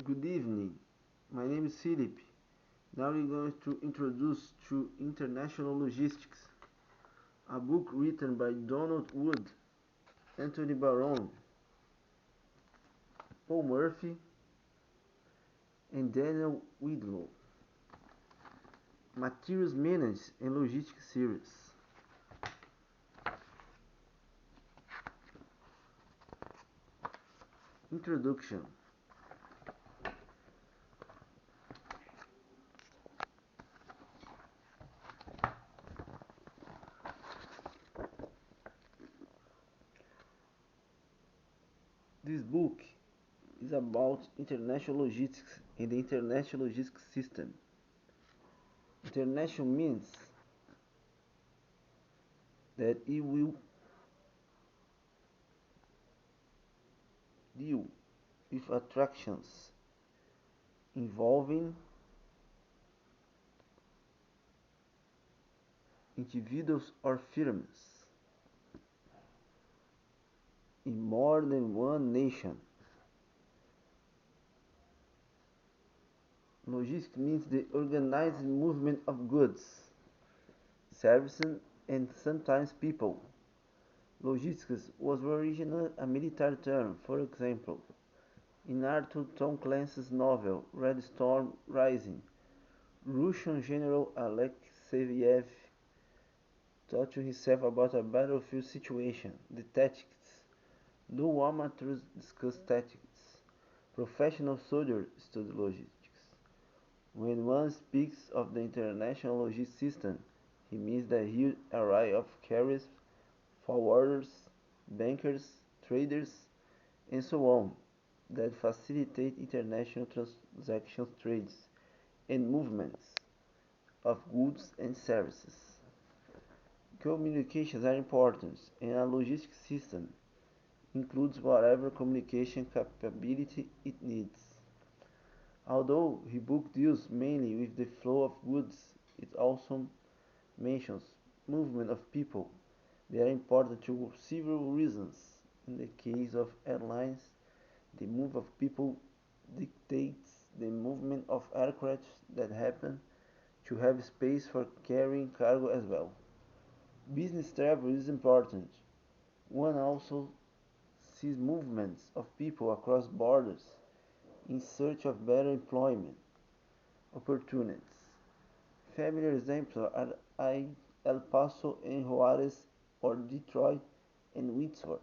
Good evening. My name is Philip. Now we're going to introduce to International Logistics, a book written by Donald Wood, Anthony Barron, Paul Murphy, and Daniel Widlow. Materials Management and Logistics Series. Introduction. This book is about international logistics and the international logistics system. International means that it will deal with attractions involving individuals or firms in more than one nation. Logistics means the organized movement of goods, services, and sometimes people. Logistics was originally a military term. For example, in Arthur Tom Clancy's novel Red Storm Rising, Russian General Alexeyev thought to himself about a battlefield situation, the tactics. No amateurs discuss tactics. Professional soldiers study logistics. When one speaks of the international logistics system, he means the huge array of carriers, forwarders, bankers, traders, and so on that facilitate international transactions, trades, and movements of goods and services. Communications are important, and a logistics system includes whatever communication capability it needs. Although his book deals mainly with the flow of goods, it also mentions movement of people. They are important for several reasons. In the case of airlines, the move of people dictates the movement of aircraft that happen to have space for carrying cargo as well. Business travel is important. One also sees movements of people across borders in search of better employment opportunities. Familiar examples are El Paso and Juarez or Detroit and Windsor.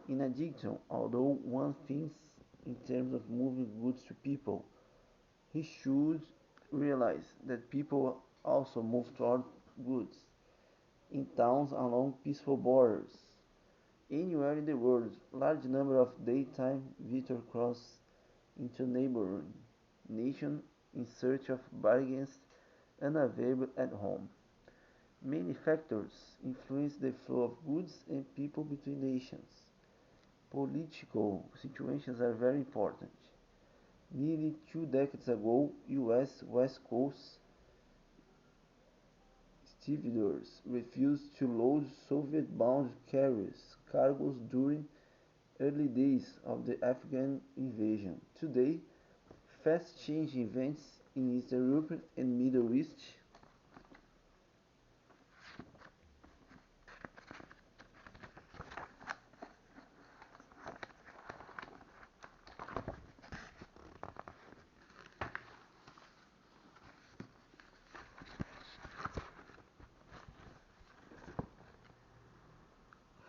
In addition, although one thinks in terms of moving goods to people, he should realize that people also move toward goods in towns along peaceful borders. Anywhere in the world, large number of daytime visitors cross into neighboring nations in search of bargains unavailable at home. Many factors influence the flow of goods and people between nations. Political situations are very important. Nearly 2 decades ago, U.S. West Coast stevedores refused to load Soviet-bound cargoes during early days of the Afghan invasion. Today, fast-changing events in Eastern Europe and Middle East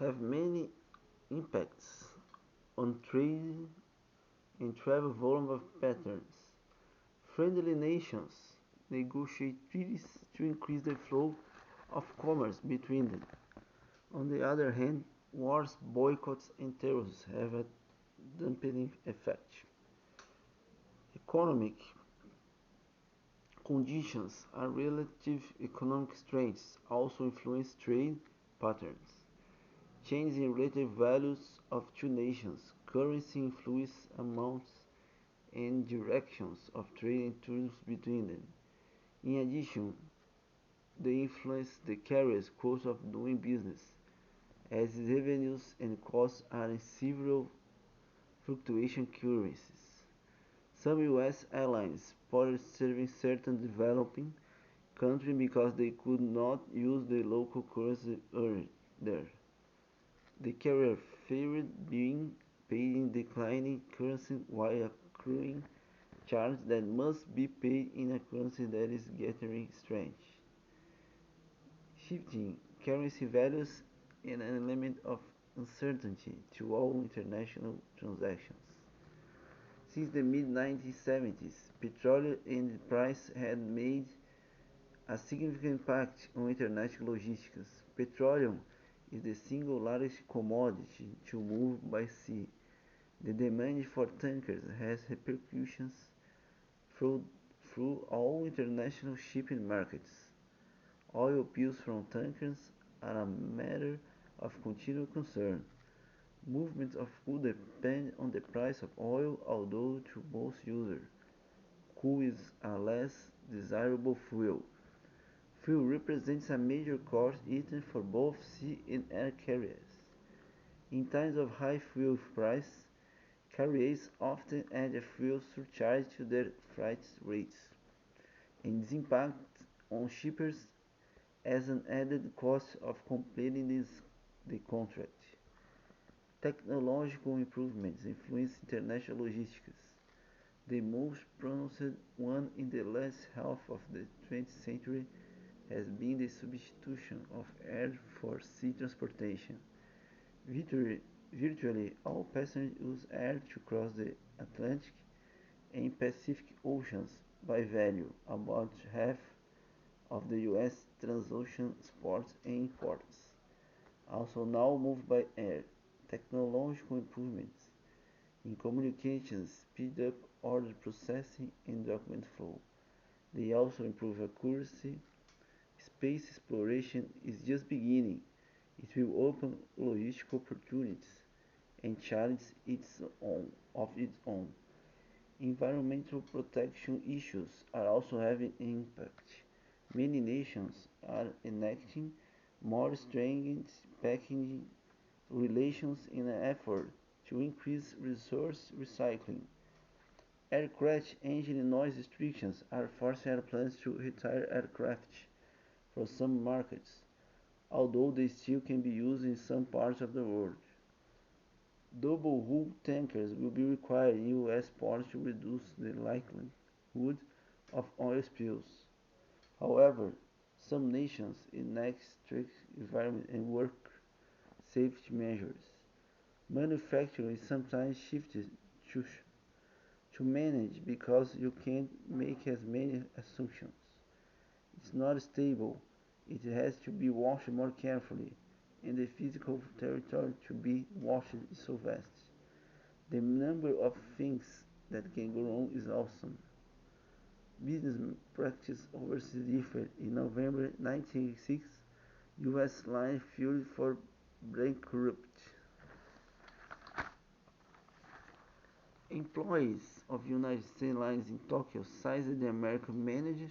have many impacts on trade and travel volume of patterns. Friendly nations negotiate treaties to increase the flow of commerce between them. On the other hand, wars, boycotts, and terrorists have a dampening effect. Economic conditions and relative economic strengths also influence trade patterns. Changes in relative values of two nations, currency influence amounts and directions of trade and tourism between them. In addition, they influence the carrier's cost of doing business, as revenues and costs are in several fluctuation currencies. Some US airlines stopped serving certain developing countries because they could not use the local currency there. The carrier feared being paid in declining currency while accruing charges that must be paid in a currency that is getting strength. Shifting currency values is an element of uncertainty to all international transactions. Since the mid-1970s, petroleum and its price had made a significant impact on international logistics. Petroleum is the single largest commodity to move by sea. The demand for tankers has repercussions through, through all international shipping markets. Oil spills from tankers are a matter of continual concern. Movements of coal depend on the price of oil, although to most users, coal is a less desirable fuel. Fuel represents a major cost item for both sea and air carriers. In times of high fuel price, carriers often add a fuel surcharge to their freight rates, and this impacts on shippers as an added cost of completing the contract. Technological improvements influence international logistics. The most pronounced one in the last half of the 20th century has been the substitution of air for sea transportation. Virtually, virtually all passengers use air to cross the Atlantic and Pacific Oceans by value, about half of the US transocean exports and imports, also now move by air. Technological improvements in communications speed up order processing and document flow. They also improve accuracy. Space exploration is just beginning. It will open logistical opportunities and challenges of its own. Environmental protection issues are also having impact. Many nations are enacting more stringent packaging regulations in an effort to increase resource recycling. Aircraft engine noise restrictions are forcing airplanes to retire aircraft from some markets, although they still can be used in some parts of the world. Double hull tankers will be required in US ports to reduce the likelihood of oil spills. However, some nations enact strict environment and work safety measures. Manufacturing is sometimes shifted to, to manage because you can't make as many assumptions. It's not stable, it has to be watched more carefully, and the physical territory to be watched is so vast. The number of things that can go wrong is awesome. Business practice overseas differed. In November 1986, US line filed for bankruptcy. Employees of United States Lines in Tokyo seized the American manager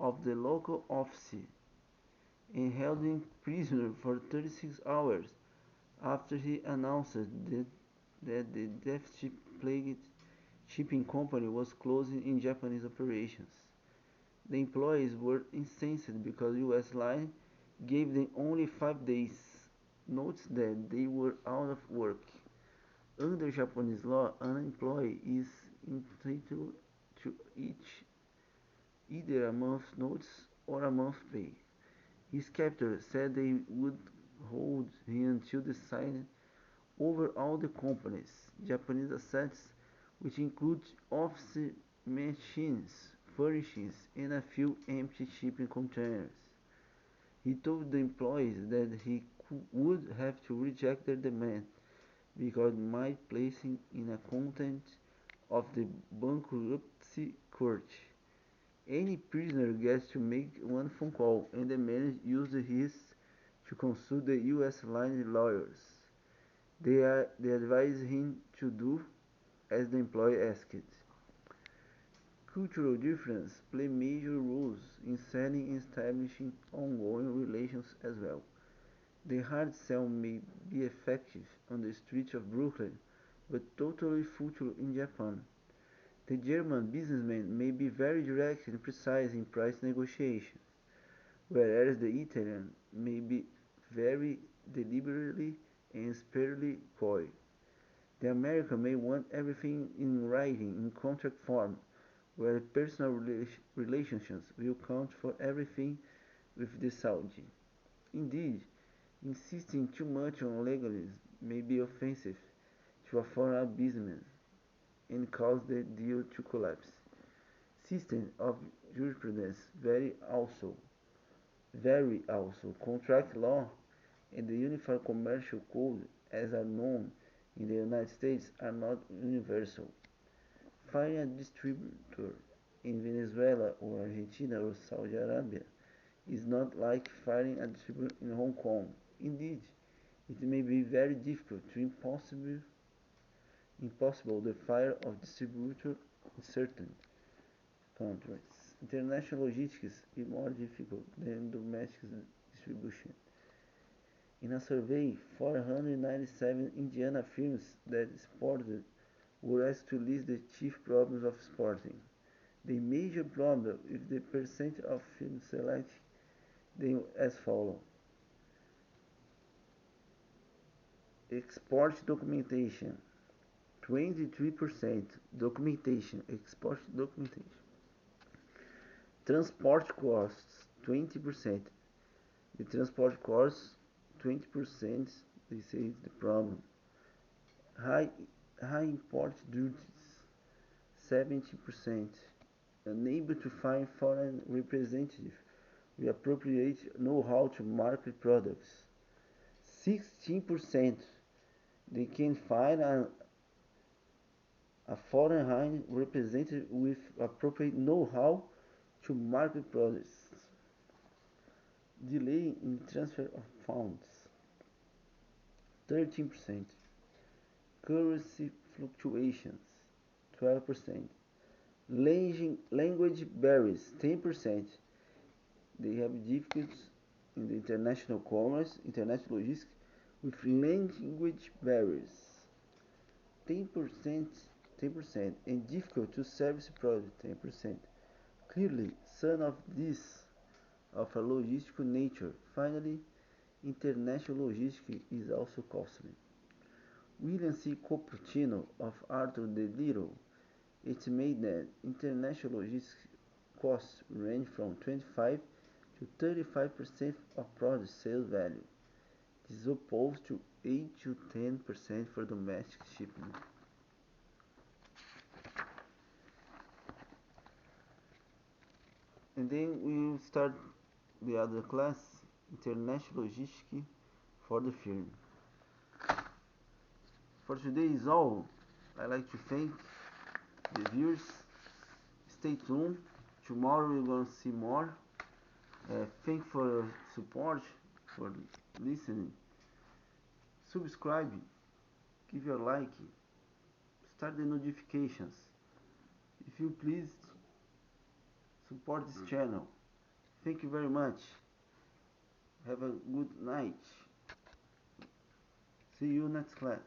of the local office and held him prisoner for 36 hours after he announced that the deficit-plagued shipping company was closing in Japanese operations. The employees were incensed because US Line gave them only 5 days notice that they were out of work. Under Japanese law, an employee is entitled to either a month's notice or a month's pay. His captor said they would hold him until decided over all the company's Japanese assets, which include office machines, furnishings, and a few empty shipping containers. He told the employees that he would have to reject their demand because it might place him in a contempt of the bankruptcy court. Any prisoner gets to make one phone call, and the manager uses his to consult the US line lawyers. They advise him to do as the employee asked. Cultural differences play major roles in selling and establishing ongoing relations as well. The hard sell may be effective on the streets of Brooklyn, but totally futile in Japan. The German businessman may be very direct and precise in price negotiations, whereas the Italian may be very deliberately and sparingly coy. The American may want everything in writing in contract form, where personal relationships will count for everything with the Saudi. Indeed, insisting too much on legalism may be offensive to a foreign businessman and cause the deal to collapse. Systems of jurisprudence vary also. Contract law and the Uniform Commercial Code, as are known in the United States, are not universal. Firing a distributor in Venezuela or Argentina or Saudi Arabia is not like firing a distributor in Hong Kong. Indeed, it may be very difficult to impossible the fire of distributor in certain countries. International logistics is more difficult than domestic distribution. In a survey, 497 Indiana firms that exported were asked to list the chief problems of exporting. The major problem is the percent of firms selecting them as follows: export documentation, 23% export documentation. Transport costs, 20%. The transport costs, 20%, they say is the problem. High, high import duties, 70%. Unable to find foreign representatives with appropriate know-how to market products. 16%. They can find a foreign representative with appropriate know-how to market products. Delay in transfer of funds, 13%. Currency fluctuations, 12%. Language barriers, 10%. They have difficulties in the international commerce, international logistics with language barriers, 10%, 10%, and difficult to service product, 10%. Clearly, some of these of a logistical nature. Finally, international logistics is also costly. William C. Cupertino of Arthur D. Little estimated that international logistics costs range from 25 to 35% of product sales value. This is opposed to 8 to 10% for domestic shipment. And then we will start the other class, international logistics for the firm. For today is all. I'd like to thank the viewers. Stay tuned. Tomorrow we're going to see more. Thank for your support, for listening. Subscribe, give your like, start the notifications. If you please, support this channel. Thank you very much. Have a good night. See you next class.